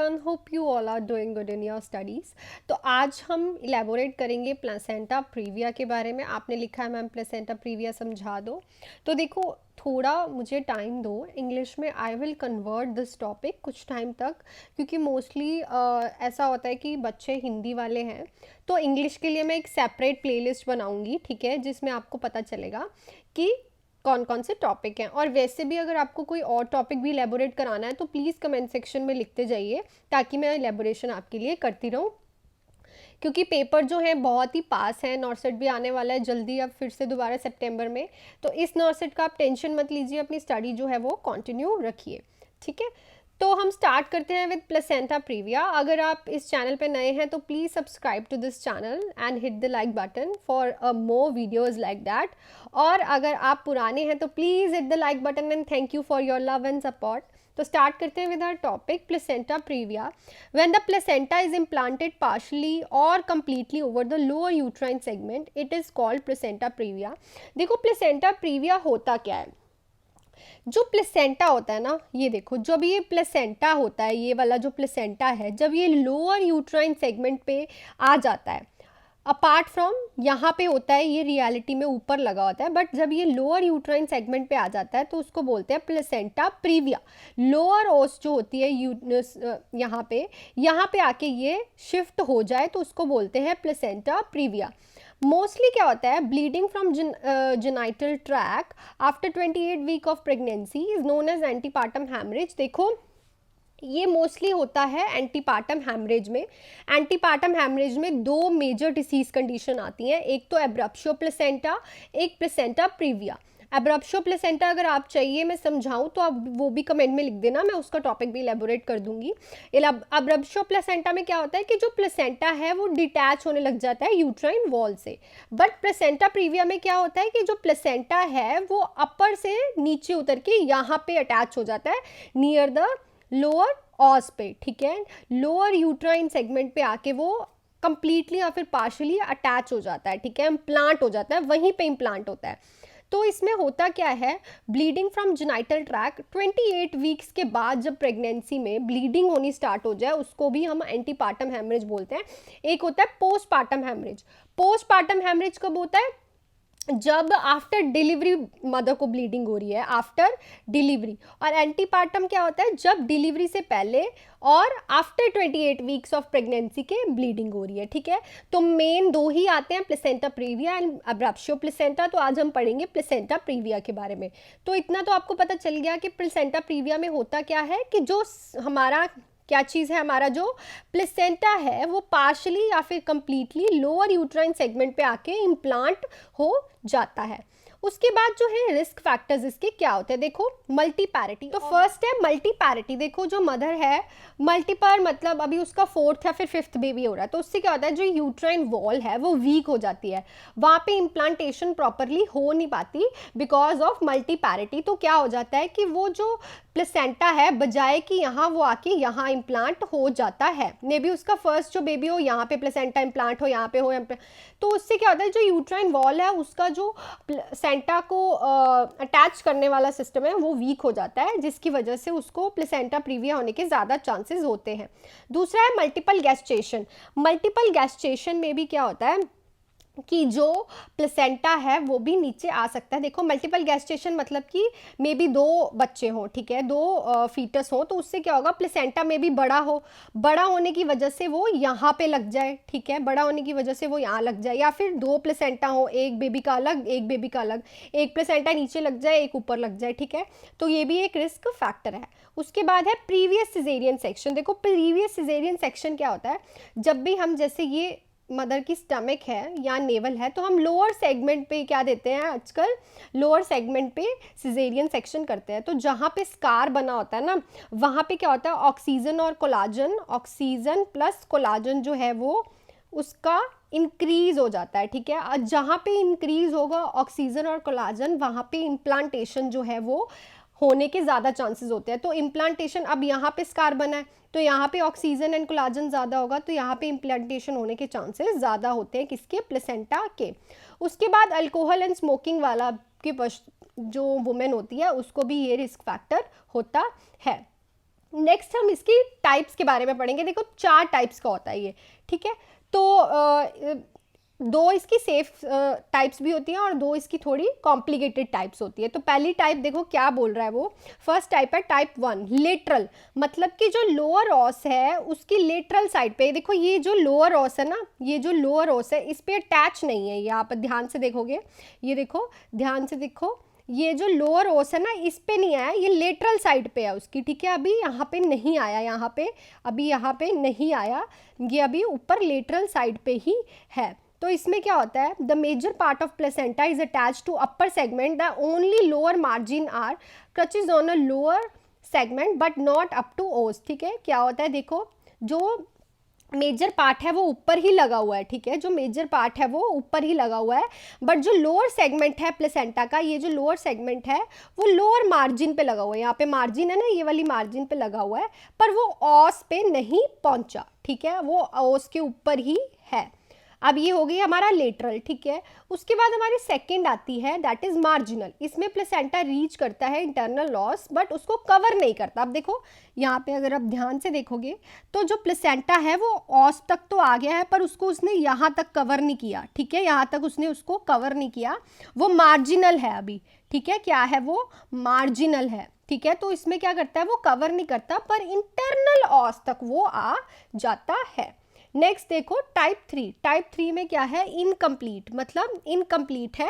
Everyone, hope you all are doing good in your studies. तो आज हम elaborate करेंगे प्लेसेंटा प्रीविया के बारे में। आपने लिखा है मैम प्लेसेंटा प्रीविया समझा दो। तो देखो, थोड़ा मुझे टाइम दो। इंग्लिश में I will convert this topic कुछ टाइम तक, क्योंकि मोस्टली ऐसा होता है कि बच्चे हिंदी वाले हैं, तो इंग्लिश के लिए मैं एक सेपरेट प्लेलिस्ट बनाऊंगी, ठीक है, जिसमें आपको पता चलेगा कि कौन कौन से टॉपिक हैं। और वैसे भी अगर आपको कोई और टॉपिक भी इलेबोरेट कराना है तो प्लीज़ कमेंट सेक्शन में लिखते जाइए, ताकि मैं इलेबोरेशन आपके लिए करती रहूँ। क्योंकि पेपर जो है बहुत ही पास है, नॉर्सेट भी आने वाला है जल्दी, अब फिर से दोबारा सितंबर में। तो इस नॉर्सेट का आप टेंशन मत लीजिए, अपनी स्टडी जो है वो कंटिन्यू रखिए, ठीक है। तो हम स्टार्ट करते हैं विद प्लेसेंटा प्रीविया। अगर आप इस चैनल पे नए हैं तो please subscribe to this channel and hit the like button for more videos like that. और अगर आप पुराने हैं तो please hit the like button and thank you for your love and support. तो स्टार्ट करते हैं with our topic placenta previa. When the placenta is implanted partially or completely over the lower uterine segment, it is called placenta previa. देखो, placenta previa होता क्या है। जो placenta होता है ना, ये देखो, जब ये प्लेसेंटा होता है, ये वाला जो प्लेसेंटा है, जब ये लोअर यूट्राइन सेगमेंट पे आ जाता है, अपार्ट फ्रॉम यहाँ पे होता है, ये रियलिटी में ऊपर लगा होता है, बट जब ये लोअर यूट्राइन सेगमेंट पे आ जाता है तो उसको बोलते हैं प्लेसेंटा प्रीविया। लोअर ओस जो होती है यहाँ पे आके ये शिफ्ट हो जाए तो उसको बोलते हैं प्लेसेंटा प्रीविया। मोस्टली क्या होता है, bleeding from genital tract after 28 week of pregnancy is known as antepartum haemorrhage. देखो, ये मोस्टली होता है एंटीपार्टम हैमरेज में। एंटीपार्टम हैमरेज में दो मेजर डिसीज कंडीशन आती हैं, एक तो एब्रप्शो प्लेसेंटा, एक प्लेसेंटा प्रीविया। एब्रप्शो प्लेसेंटा अगर आप चाहिए मैं समझाऊं तो आप वो भी कमेंट में लिख देना, मैं उसका टॉपिक भी इलेबोरेट कर दूंगी। एब्रप्शो प्लेसेंटा में क्या होता है कि जो प्लेसेंटा है वो डिटैच होने लग जाता है यूट्राइन वॉल से। बट प्लेसेंटा प्रीविया में क्या होता है कि जो प्लेसेंटा है वो अपर से नीचे उतर के यहाँ पे अटैच हो जाता है, नियर द लोअर ऑस पे, ठीक है। लोअर यूट्राइन सेगमेंट पे आके वो कंप्लीटली या फिर पार्शली अटैच हो जाता है, ठीक है, इम्प्लांट हो जाता है, वहीं पे इम्प्लांट होता है। तो इसमें होता क्या है, bleeding from genital track 28 weeks के बाद जब प्रेगनेंसी में ब्लीडिंग होनी स्टार्ट हो जाए, उसको भी हम एंटीपार्टम हैमरेज बोलते हैं। एक होता है पोस्टपार्टम हैमरेज। पोस्टपार्टम हैमरेज कब होता है, जब आफ्टर डिलीवरी मदर को ब्लीडिंग हो रही है, आफ्टर डिलीवरी। और एंटीपार्टम क्या होता है, जब डिलीवरी से पहले और आफ्टर 28 वीक्स ऑफ प्रेगनेंसी के ब्लीडिंग हो रही है, ठीक है। तो मेन दो ही आते हैं, placenta previa and abruptio placenta. तो आज हम पढ़ेंगे प्लेसेंटा प्रीविया के बारे में। तो इतना तो आपको पता चल गया कि प्लेसेंटा प्रीविया में होता क्या है, कि जो हमारा क्या चीज़ है, हमारा जो प्लेसेंटा है वो पार्शली या फिर कंप्लीटली लोअर यूट्राइन सेगमेंट पे आके इम्प्लांट हो जाता है। उसके बाद जो है रिस्क फैक्टर्स इसके क्या होते हैं, देखो, मल्टीपैरिटी। तो फर्स्ट है मल्टीपैरिटी। देखो, जो मदर है, मल्टीपर मतलब अभी उसका 4th या फिर 5th बेबी हो रहा है, तो उससे क्या होता है, जो यूट्राइन वॉल है वो वीक हो जाती है, वहाँ पे इम्प्लांटेशन प्रॉपरली हो नहीं पाती बिकॉज ऑफ मल्टीपैरिटी। तो क्या हो जाता है कि वो जो प्लेसेंटा है, बजाय कि यहाँ वो आके यहाँ इम्प्लांट हो जाता है, मे बी उसका फर्स्ट जो बेबी हो यहाँ पे प्लेसेंटा इम्प्लांट हो, यहाँ पे हो, तो उससे क्या होता है, जो यूट्राइन वॉल है उसका जो प्लेसेंटा को अटैच करने वाला सिस्टम है वो वीक हो जाता है, जिसकी वजह से उसको प्लेसेंटा प्रीविया होने के ज़्यादा चांसेस होते हैं। दूसरा है मल्टीपल गैस्टेशन। मल्टीपल गैस्टेशन में भी क्या होता है कि जो प्लेसेंटा है वो भी नीचे आ सकता है। देखो, मल्टीपल गैस्टेशन मतलब कि मे बी दो बच्चे हों, ठीक है, दो फीटस हो, तो उससे क्या होगा, प्लेसेंटा में भी बड़ा हो, बड़ा होने की वजह से वो यहाँ पे लग जाए, ठीक है, बड़ा होने की वजह से वो यहाँ लग जाए, या फिर दो प्लेसेंटा हो, एक बेबी का अलग एक बेबी का अलग, एक प्लेसेंटा नीचे लग जाए एक ऊपर लग जाए, ठीक है। तो ये भी एक रिस्क फैक्टर है। उसके बाद है प्रीवियस सिजेरियन सेक्शन। देखो, प्रीवियस सिजेरियन सेक्शन क्या होता है, जब भी हम, जैसे ये मदर की स्टमक है या नेवल है, तो हम लोअर सेगमेंट पे क्या देते हैं आजकल, लोअर सेगमेंट पे सिजेरियन सेक्शन करते हैं। तो जहाँ पे स्कार बना होता है ना, वहाँ पे क्या होता है, ऑक्सीजन और कोलाजन, ऑक्सीजन प्लस कोलाजन जो है वो उसका इंक्रीज हो जाता है, ठीक है। और जहाँ पे इंक्रीज होगा ऑक्सीजन और कोलाजन, वहाँ पे इम्प्लांटेशन जो है वो होने के ज़्यादा चांसेस होते हैं। तो इम्प्लांटेशन, अब यहाँ पे स्कार बना है तो यहाँ पे ऑक्सीजन एंड कोलाजन ज़्यादा होगा, तो यहाँ पे इम्प्लांटेशन होने के चांसेस ज़्यादा होते हैं, किसके, प्लेसेंटा के। उसके बाद अल्कोहल एंड स्मोकिंग वाला के जो वुमेन होती है उसको भी ये रिस्क फैक्टर होता है। नेक्स्ट हम इसकी टाइप्स के बारे में पढ़ेंगे। देखो 4 टाइप्स का होता है ये, ठीक है। तो दो इसकी सेफ टाइप्स भी होती हैं और दो इसकी थोड़ी कॉम्प्लिकेटेड टाइप्स होती है। तो पहली टाइप देखो क्या बोल रहा है वो, फर्स्ट टाइप है टाइप 1 लेटरल, मतलब कि जो लोअर ऑस है उसकी लेटरल साइड पे, देखो ये जो लोअर ऑस है ना, ये जो लोअर ऑस है इस पे अटैच नहीं है, ये आप ध्यान से देखोगे, ये देखो ध्यान से देखो, ये जो लोअर ओस है ना इस पे नहीं आया, ये लेटरल साइड पे है उसकी, ठीक है। अभी यहाँ पे नहीं आया, यहाँ पे अभी यहाँ पे नहीं आया, ये अभी ऊपर लेटरल साइड पे ही है। तो इसमें क्या होता है, the major part of placenta is attach to upper segment, the only lower margin are encroaches on a lower segment but not up to os, ठीक है। क्या होता है देखो, जो मेजर पार्ट है वो ऊपर ही लगा हुआ है, ठीक है, जो मेजर पार्ट है वो ऊपर ही लगा हुआ है, बट जो लोअर सेगमेंट है प्लेसेंटा का, ये जो लोअर सेगमेंट है वो लोअर मार्जिन पे लगा हुआ है, यहाँ पे मार्जिन है ना, ये वाली मार्जिन पे लगा हुआ है, पर वो ऑस पे नहीं पहुंचा, ठीक है, वो ऑस के ऊपर ही है। अब ये हो गई हमारा लेटरल, ठीक है। उसके बाद हमारी सेकंड आती है दैट इज मार्जिनल, इसमें प्लेसेंटा रीच करता है इंटरनल लॉस बट उसको कवर नहीं करता। अब देखो यहाँ पे अगर आप ध्यान से देखोगे तो जो प्लेसेंटा है वो ऑस तक तो आ गया है पर उसको उसने यहाँ तक कवर नहीं किया, ठीक है, यहाँ तक उसने उसको कवर नहीं किया, वो मार्जिनल है अभी, ठीक है, क्या है वो मार्जिनल है, ठीक है। तो इसमें क्या करता है, वो कवर नहीं करता पर इंटरनल ऑस तक वो आ जाता है। नेक्स्ट देखो टाइप 3, टाइप 3 में क्या है, इनकम्प्लीट, मतलब इनकम्प्लीट है,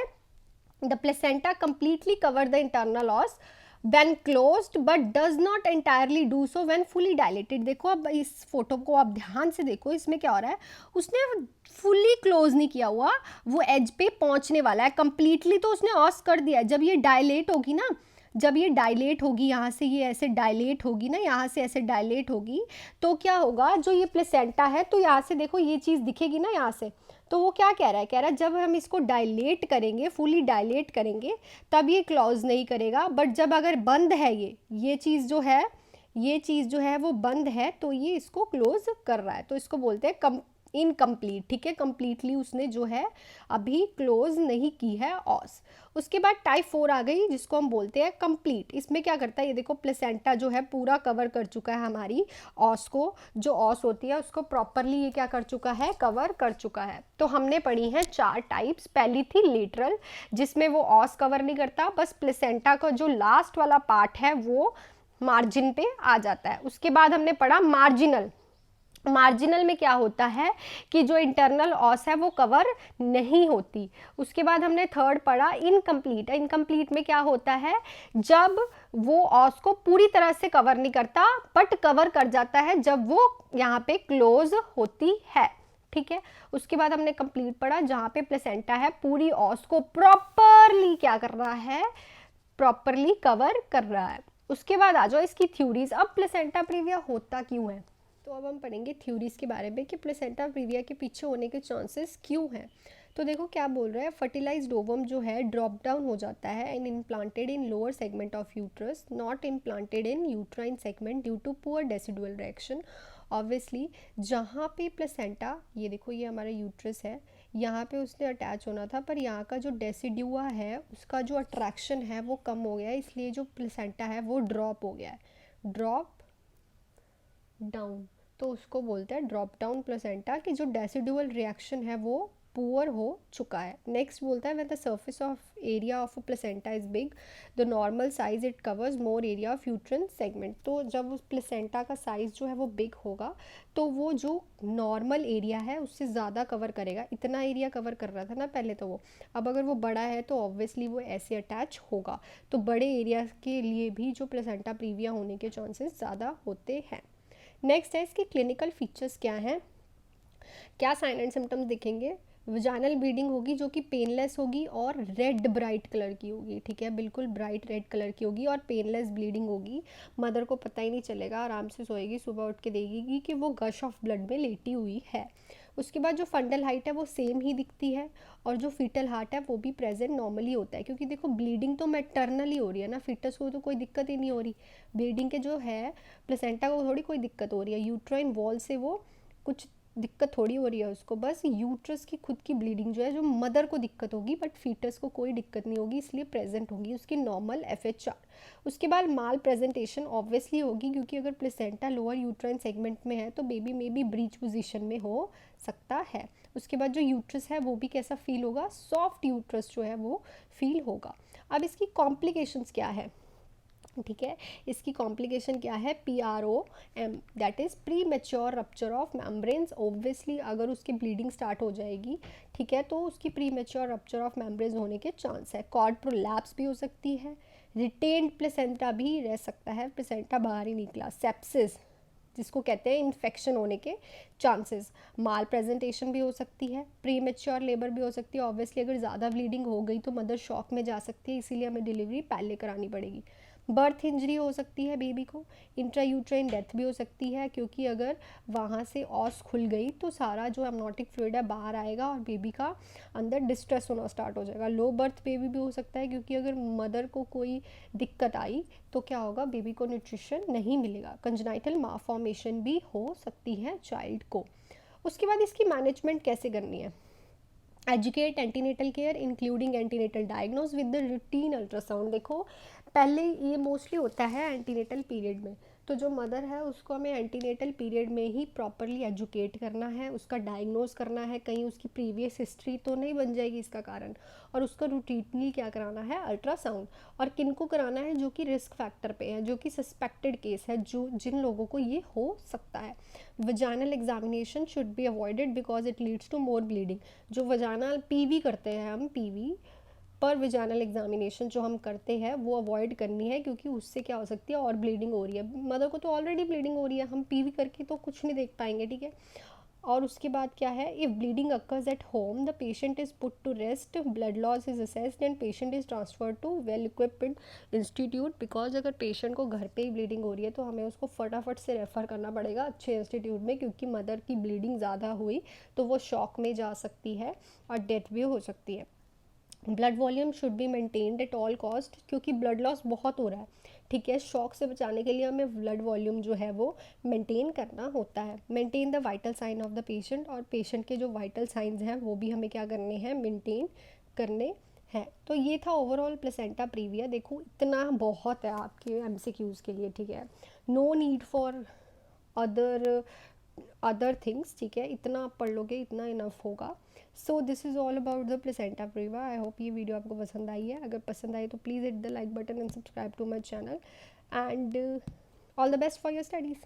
the placenta completely cover the internal ऑस when closed but does not entirely do so when fully dilated। देखो अब इस फोटो को आप ध्यान से देखो, इसमें क्या हो रहा है, उसने फुली क्लोज नहीं किया हुआ, वो एज पे पहुंचने वाला है, कंप्लीटली तो उसने ऑस कर दिया है। जब ये डायलेट होगी ना, जब ये डायलेट होगी, यहाँ से ये ऐसे डायलेट होगी ना, यहाँ से ऐसे डायलेट होगी, तो क्या होगा, जो ये प्लेसेंटा है, तो यहाँ से देखो ये चीज़ दिखेगी ना यहाँ से, तो वो क्या कह रहा है, कह रहा है जब हम इसको डायलेट करेंगे, फुली डायलेट करेंगे तब ये क्लोज नहीं करेगा, बट जब अगर बंद है ये चीज़ जो है, ये चीज़ जो है वो बंद है तो ये इसको क्लोज कर रहा है, तो इसको बोलते हैं इनकम्प्लीट, ठीक है, कंप्लीटली उसने जो है अभी क्लोज नहीं की है ऑस। उसके बाद टाइप 4 आ गई जिसको हम बोलते हैं कंप्लीट। इसमें क्या करता है, ये देखो प्लेसेंटा जो है पूरा कवर कर चुका है हमारी ऑस को, जो ऑस होती है उसको प्रॉपरली ये क्या कर चुका है, कवर कर चुका है। तो हमने पढ़ी हैं 4 टाइप्स। पहली थी लेटरल, जिसमें वो ऑस कवर नहीं करता, बस प्लेसेंटा का जो लास्ट वाला पार्ट है वो मार्जिन पे आ जाता है। उसके बाद हमने पढ़ा मार्जिनल, मार्जिनल में क्या होता है कि जो इंटरनल ऑस है वो कवर नहीं होती। उसके बाद हमने थर्ड पढ़ा इनकम्प्लीट, इनकम्प्लीट में क्या होता है, जब वो ऑस को पूरी तरह से कवर नहीं करता बट कवर कर जाता है जब वो यहाँ पे क्लोज होती है, ठीक है। उसके बाद हमने कंप्लीट पढ़ा जहाँ पे प्लेसेंटा है पूरी ऑस को प्रॉपरली क्या कर रहा है, प्रॉपरली कवर कर रहा है। उसके बाद आ जाओ इसकी थ्योरीज। अब प्लेसेंटा प्रीविया होता क्यों है, तो अब हम पढ़ेंगे थ्योरीज के बारे में कि प्लेसेंटा प्रीविया के पीछे होने के चांसेस क्यों हैं। तो देखो क्या बोल रहे हैं, फर्टिलाइज्ड ओवम जो है ड्रॉप डाउन हो जाता है and implanted in lower segment of uterus, not implanted in uterine segment due to poor decidual reaction. Obviously जहाँ पे प्लेसेंटा, ये देखो ये हमारा यूट्रस है, यहाँ पे उसने अटैच होना था पर यहाँ का जो डेसिड्यूआ है उसका जो अट्रैक्शन है वो कम हो गया है, इसलिए जो प्लेसेंटा है वो ड्रॉप हो गया है, ड्रॉप डाउन, तो उसको बोलते हैं ड्रॉप डाउन प्लेसेंटा, कि जो डेसिडुअल रिएक्शन है वो पुअर हो चुका है। नेक्स्ट बोलता है when the surface of area of a placenta is big the normal size it covers more area of uterine segment. तो जब उस प्लेसेंटा का साइज जो है वो बिग होगा तो वो जो नॉर्मल एरिया है उससे ज़्यादा कवर करेगा, इतना एरिया कवर कर रहा था ना पहले तो वो, अब अगर वो बड़ा है तो ऑब्वियसली वो ऐसे अटैच होगा, तो बड़े एरिया के लिए भी जो प्लेसेंटा प्रीविया होने के चांसेस ज़्यादा होते हैं। नेक्स्ट है इसके क्लिनिकल फीचर्स क्या हैं, क्या साइन एंड सिम्टम्स दिखेंगे, वजाइनल ब्लीडिंग होगी जो कि पेनलेस होगी और रेड ब्राइट कलर की होगी, ठीक है, बिल्कुल ब्राइट रेड कलर की होगी और पेनलेस ब्लीडिंग होगी, मदर को पता ही नहीं चलेगा, आराम से सोएगी, सुबह उठ के देखेगी कि वो गश ऑफ ब्लड में लेटी हुई है। उसके बाद जो फंडल हाइट है वो सेम ही दिखती है और जो फीटल हार्ट है वो भी प्रेजेंट नॉर्मली होता है, क्योंकि देखो ब्लीडिंग तो मैटरनली हो रही है ना, फीटस को तो कोई दिक्कत ही नहीं हो रही, ब्लीडिंग के जो है प्लेसेंटा को थोड़ी कोई दिक्कत हो रही है, यूट्राइन वॉल से वो कुछ दिक्कत थोड़ी हो रही है उसको, बस यूट्रस की खुद की ब्लीडिंग जो है, जो मदर को दिक्कत होगी बट फीटस को कोई दिक्कत नहीं होगी, इसलिए प्रेजेंट होगी उसकी नॉर्मल FHR। उसके बाद माल प्रेजेंटेशन ऑब्वियसली होगी, क्योंकि अगर प्लेसेंटा लोअर यूट्राइन सेगमेंट में है तो बेबी में भी ब्रीच पोजीशन में हो सकता है। उसके बाद जो यूट्रस है वो भी कैसा फील होगा, सॉफ्ट यूट्रस जो है वो फील होगा। अब इसकी कॉम्प्लिकेशंस क्या है, ठीक है, इसकी कॉम्प्लिकेशन क्या है, PROM, that is pre mature rupture of membranes. Obviously अगर उसकी ब्लीडिंग स्टार्ट हो जाएगी, ठीक है, तो उसकी pre mature rupture of membranes होने के चांस है। कॉर्ड प्रोलैप्स भी हो सकती है, रिटेन्ड प्लेसेंटा भी रह सकता है, प्लेसेंटा बाहर ही निकला। सेप्सिस जिसको कहते हैं इन्फेक्शन होने के चांसेस, माल प्रेजेंटेशन भी हो सकती है, प्री मेच्योर लेबर भी हो सकती है। ऑब्वियसली अगर ज़्यादा ब्लीडिंग हो गई तो मदर शॉक में जा सकती है, इसीलिए हमें डिलीवरी पहले करानी पड़ेगी। बर्थ इंजरी हो सकती है बेबी को, इंट्रा यूट्राइन डेथ भी हो सकती है, क्योंकि अगर वहाँ से ऑस खुल गई तो सारा जो एमनोटिक फ्लूइड है बाहर आएगा और बेबी का अंदर डिस्ट्रेस होना स्टार्ट हो जाएगा। लो बर्थ बेबी भी हो सकता है, क्योंकि अगर मदर को कोई दिक्कत आई तो क्या होगा, बेबी को न्यूट्रिशन नहीं मिलेगा। कंजनाइटल मालफॉर्मेशन भी हो सकती है चाइल्ड को। उसके बाद इसकी मैनेजमेंट कैसे करनी है, educate antenatal care including antenatal diagnose with the routine ultrasound. देखो पहले ये मोस्टली होता है एंटीनेटल पीरियड में, तो जो मदर है उसको हमें एंटीनेटल पीरियड में ही प्रॉपरली एजुकेट करना है, उसका डायग्नोस करना है, कहीं उसकी प्रीवियस हिस्ट्री तो नहीं बन जाएगी इसका कारण, और उसका रूटीनली क्या कराना है, अल्ट्रासाउंड। और किन को कराना है, जो कि रिस्क फैक्टर पे है, जो कि सस्पेक्टेड केस है, जो जिन लोगों को ये हो सकता है। Vaginal examination should be avoided because it leads to more bleeding. जो वजाइनल PV करते हैं हम, PV पर विजानल एग्जामिनेशन जो हम करते हैं वो अवॉइड करनी है, क्योंकि उससे क्या हो सकती है, और ब्लीडिंग हो रही है, मदर को तो ऑलरेडी ब्लीडिंग हो रही है, हम PV करके तो कुछ नहीं देख पाएंगे, ठीक है। और उसके बाद क्या है, if bleeding occurs at home the patient is put to rest, blood loss is assessed and patient is transfer to well equipped institute. Because अगर पेशेंट को घर पे ही ब्लीडिंग हो रही है तो हमें उसको फटाफट से रेफ़र करना पड़ेगा अच्छे इंस्टीट्यूट में, क्योंकि मदर की ब्लीडिंग ज़्यादा हुई तो वो शॉक में जा सकती है और डेथ भी हो सकती है। Blood volume should be maintained at all cost, क्योंकि ब्लड लॉस बहुत हो रहा है, ठीक है। शॉक से बचाने के लिए हमें ब्लड वॉल्यूम जो है वो मेंटेन करना होता है। Maintain the vital sign of the patient, और पेशेंट के जो वाइटल साइंस हैं वो भी हमें क्या करने हैं, मेंटेन करने हैं। तो ये था ओवरऑल प्लेसेंटा प्रीविया। देखो इतना बहुत है आपके MCQs के लिए, ठीक है, no need for other things, ठीक है, इतना आप पढ़ लोगे इतना इनफ होगा। So this is all about the placenta praevia. I hope ये वीडियो आपको पसंद आई है, अगर पसंद आई तो please hit the like button and subscribe to my channel, and all the best for your studies.